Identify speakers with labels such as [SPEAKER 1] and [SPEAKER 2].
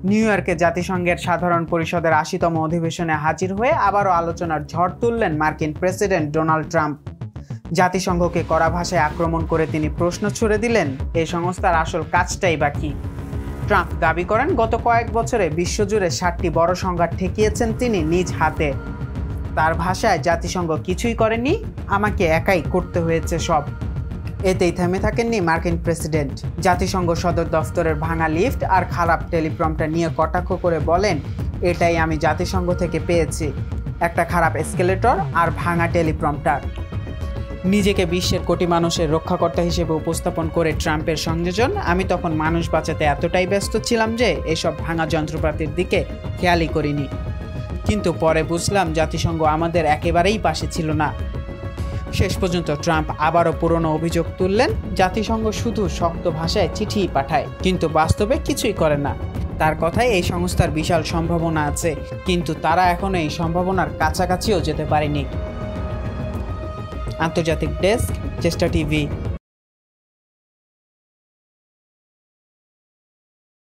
[SPEAKER 1] New ইয়র্কে জাতিসংঘের সাধারণ পরিষদের ৮০তম অধিবেশনে হাজির হয়ে আবারও আলোচনার ঝড় তুললেন মার্কিন প্রেসিডেন্ট ডোনাল্ড ট্রাম্প। জাতিসংঘকে কড়া ভাষায় আক্রমণ করে তিনি প্রশ্ন ছুড়ে দিলেন, এই সংস্থার আসল কাজটাই বা কি? ট্রাম্প দাবি করেন, গত কয়েক বছরে বিশ্বজুড়ে ৬০টি বড় সংঘাত ঠেকিয়েছেন তিনি নিজ হাতে। তার ভাষায়, জাতিসংঘ কিছুই করেনি, আমাকে একাই করতে হয়েছে সব। এতেই থেমে থাকেননি মার্কিন প্রেসিডেন্ট। জাতিসংঘ সদর দফতরের ভাঙা লিফট আর খারাপ টেলিপ্রম্পটার নিয়ে কটাক্ষ করে বলেন, এটাই আমি জাতিসংঘ থেকে পেয়েছি, একটা খারাপ এসকেলেটর আর ভাঙা টেলিপ্রম্পটার। নিজেকে বিশ্বের কোটি মানুষের রক্ষাকর্তা হিসেবে উপস্থাপন করে ট্রাম্পের সংযোজন, আমি তখন মানুষ বাঁচাতে এতটাই ব্যস্ত ছিলাম যে এসব ভাঙা যন্ত্রপাতির দিকে খেয়ালই করিনি। কিন্তু পরে বুঝলাম জাতিসংঘ আমাদের একেবারেই পাশে ছিল না। শেষ পর্যন্ত ট্রাম্প আবারও পুরনো অভিযোগ তুললেন, জাতিসংঘ শুধু শক্ত ভাষায় চিঠি পাঠায়, কিন্তু বাস্তবে কিছুই করে না। তার কথায় এই সংস্থার বিশাল সম্ভাবনা আছে, কিন্তু তারা এখনো এই সম্ভাবনার কাছাকাছিও যেতে পারেনি। আন্তর্জাতিক ডেস্ক, চেষ্টা টিভি।